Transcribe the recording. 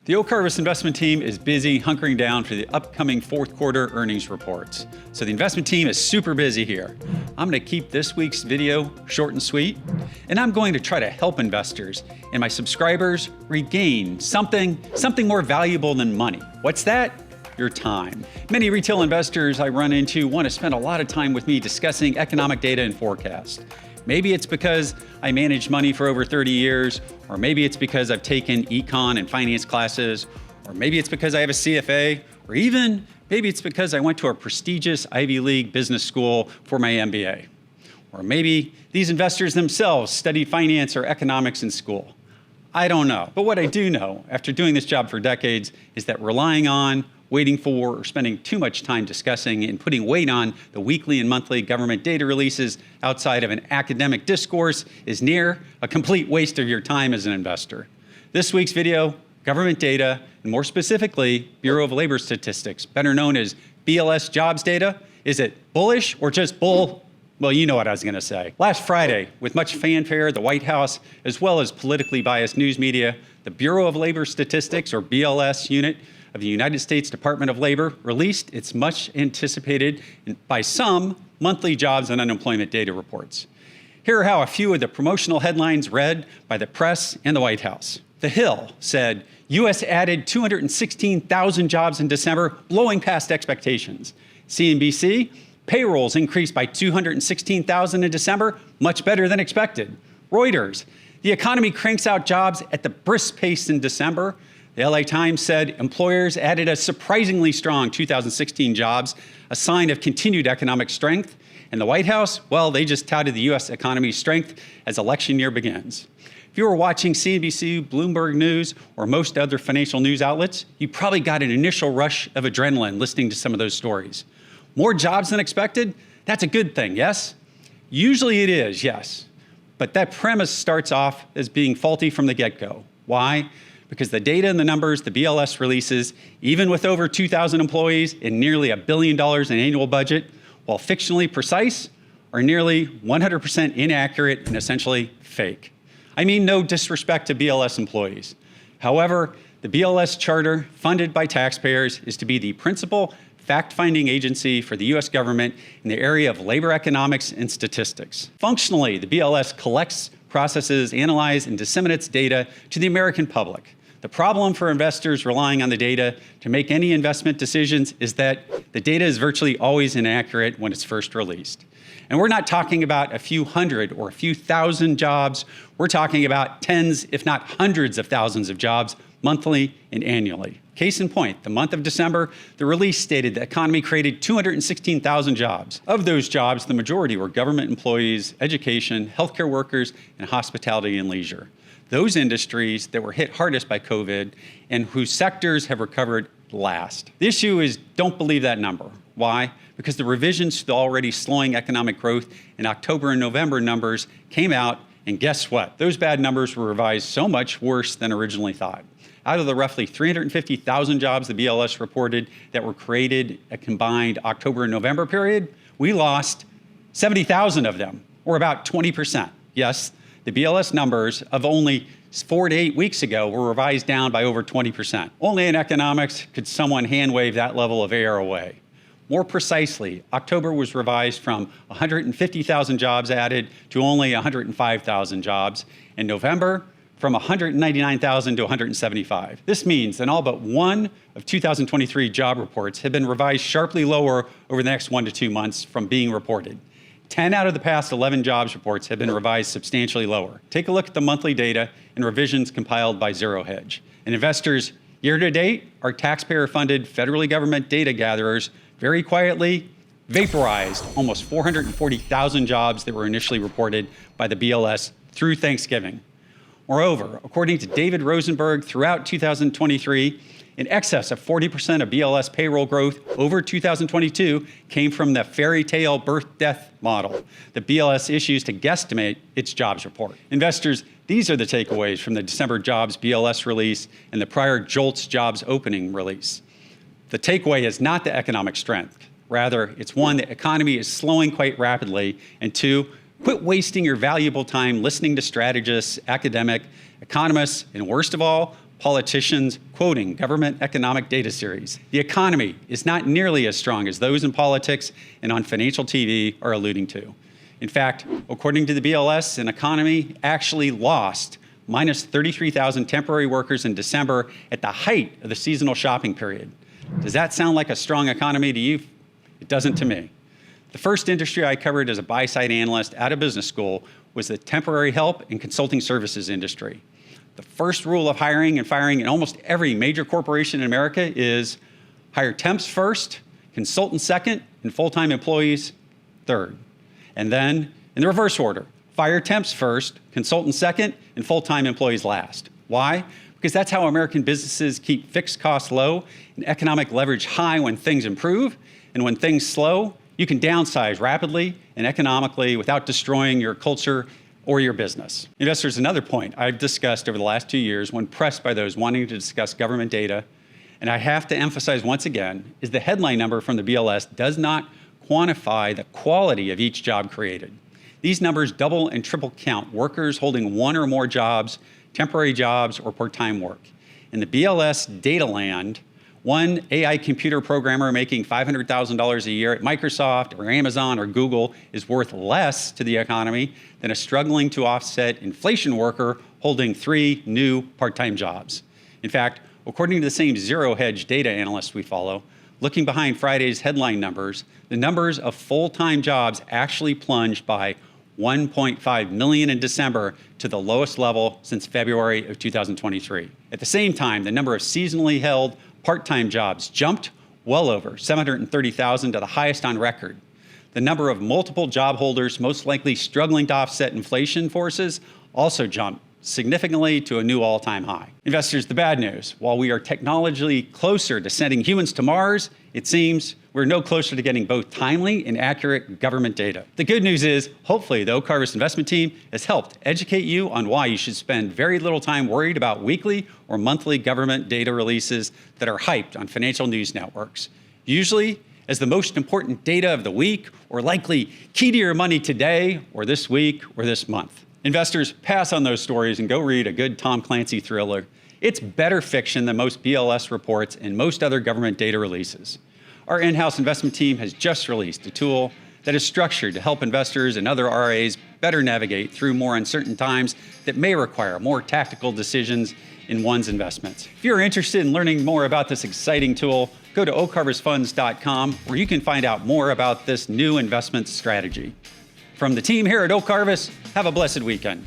The Oak Harvest investment team is busy hunkering down for the upcoming fourth quarter earnings reports. So the investment team is super busy here. I'm going to keep this week's video short and sweet, and I'm going to try to help investors and my subscribers regain something more valuable than money. What's that? Your time. Many retail investors I run into want to spend a lot of time with me discussing economic data and forecasts. Maybe it's because I managed money for over 30 years, or maybe it's because I've taken econ and finance classes, or maybe it's because I have a CFA, or even maybe it's because I went to a prestigious Ivy League business school for my MBA. Or maybe these investors themselves studied finance or economics in school. I don't know. But what I do know, after doing this job for decades, is that relying on, waiting for, or spending too much time discussing and putting weight on the weekly and monthly government data releases outside of an academic discourse is near a complete waste of your time as an investor. This week's video, government data, and more specifically, Bureau of Labor Statistics, better known as BLS jobs data. Is it bullish or just bull? Well, you know what I was gonna say. Last Friday, with much fanfare, the White House, as well as politically biased news media, the Bureau of Labor Statistics, or BLS unit, of the United States Department of Labor released its much anticipated, by some, monthly jobs and unemployment data reports. Here are how a few of the promotional headlines read by the press and the White House. The Hill said, U.S. added 216,000 jobs in December, blowing past expectations. CNBC, payrolls increased by 216,000 in December, much better than expected. Reuters, the economy cranks out jobs at the brisk pace in December. The LA Times said employers added a surprisingly strong 2016 jobs, a sign of continued economic strength. And the White House, well, they just touted the U.S. economy's strength as election year begins. If you were watching CNBC, Bloomberg News, or most other financial news outlets, you probably got an initial rush of adrenaline listening to some of those stories. More jobs than expected? That's a good thing, yes? Usually it is, yes. But that premise starts off as being faulty from the get-go. Why? Because the data and the numbers the BLS releases, even with over 2,000 employees and nearly $1 billion in annual budget, while fictionally precise, are nearly 100% inaccurate and essentially fake. I mean no disrespect to BLS employees. However, the BLS charter, funded by taxpayers, is to be the principal fact-finding agency for the U.S. government in the area of labor economics and statistics. Functionally, the BLS collects, processes, analyzes, and disseminates data to the American public. The problem for investors relying on the data to make any investment decisions is that the data is virtually always inaccurate when it's first released. And we're not talking about a few hundred or a few thousand jobs. We're talking about tens, if not hundreds of thousands of jobs monthly and annually. Case in point, the month of December, the release stated the economy created 216,000 jobs. Of those jobs, the majority were government employees, education, healthcare workers, and hospitality and leisure. Those industries that were hit hardest by COVID and whose sectors have recovered last. The issue is don't believe that number. Why? Because the revisions to the already slowing economic growth in October and November numbers came out, and guess what? Those bad numbers were revised so much worse than originally thought. Out of the roughly 350,000 jobs the BLS reported that were created a combined October and November period, we lost 70,000 of them, or about 20%. Yes, the BLS numbers of only 4 to 8 weeks ago were revised down by over 20%. Only in economics could someone hand wave that level of air away. More precisely, October was revised from 150,000 jobs added to only 105,000 jobs. In November, from 199,000 to 175. This means that all but one of 2023 job reports have been revised sharply lower over the next 1 to 2 months from being reported. 10 out of the past 11 jobs reports have been revised substantially lower. Take a look at the monthly data and revisions compiled by Zero Hedge. And investors, year to date, our taxpayer-funded federally government data gatherers very quietly vaporized almost 440,000 jobs that were initially reported by the BLS through Thanksgiving. Moreover, according to David Rosenberg, throughout 2023, in excess of 40% of BLS payroll growth over 2022 came from the fairy tale birth-death model that BLS issues to guesstimate its jobs report. Investors, these are the takeaways from the December jobs BLS release and the prior JOLTS jobs opening release. The takeaway is not the economic strength. Rather, it's one, the economy is slowing quite rapidly, and two, quit wasting your valuable time listening to strategists, academics, economists, and worst of all, politicians quoting government economic data series. The economy is not nearly as strong as those in politics and on financial TV are alluding to. In fact, according to the BLS, an economy actually lost minus 33,000 temporary workers in December at the height of the seasonal shopping period. Does that sound like a strong economy to you? It doesn't to me. The first industry I covered as a buy-side analyst out of business school was the temporary help and consulting services industry. The first rule of hiring and firing in almost every major corporation in America is hire temps first, consultants second, and full-time employees third. And then, in the reverse order, fire temps first, consultants second, and full-time employees last. Why? Because that's how American businesses keep fixed costs low and economic leverage high when things improve, and when things slow, you can downsize rapidly and economically without destroying your culture or your business. Investors, another point I've discussed over the last 2 years when pressed by those wanting to discuss government data, and I have to emphasize once again, is the headline number from the BLS does not quantify the quality of each job created. These numbers double and triple count workers holding one or more jobs, temporary jobs, or part-time work. In the BLS data land, one AI computer programmer making $500,000 a year at Microsoft or Amazon or Google is worth less to the economy than a struggling to offset inflation worker holding 3 new part-time jobs. In fact, according to the same Zero Hedge data analyst we follow, looking behind Friday's headline numbers, the numbers of full-time jobs actually plunged by 1.5 million in December to the lowest level since February of 2023. At the same time, the number of seasonally held part-time jobs jumped well over 730,000 to the highest on record. The number of multiple job holders most likely struggling to offset inflation forces also jumped significantly to a new all-time high. Investors, the bad news, while we are technologically closer to sending humans to Mars, it seems we're no closer to getting both timely and accurate government data. The good news is, hopefully, the Oak Harvest investment team has helped educate you on why you should spend very little time worried about weekly or monthly government data releases that are hyped on financial news networks, usually as the most important data of the week or likely key to your money today or this week or this month. Investors, pass on those stories and go read a good Tom Clancy thriller. It's better fiction than most BLS reports and most other government data releases. Our in-house investment team has just released a tool that is structured to help investors and other RAs better navigate through more uncertain times that may require more tactical decisions in one's investments. If you're interested in learning more about this exciting tool, go to oakharvestfunds.com where you can find out more about this new investment strategy. From the team here at Oak Harvest, have a blessed weekend.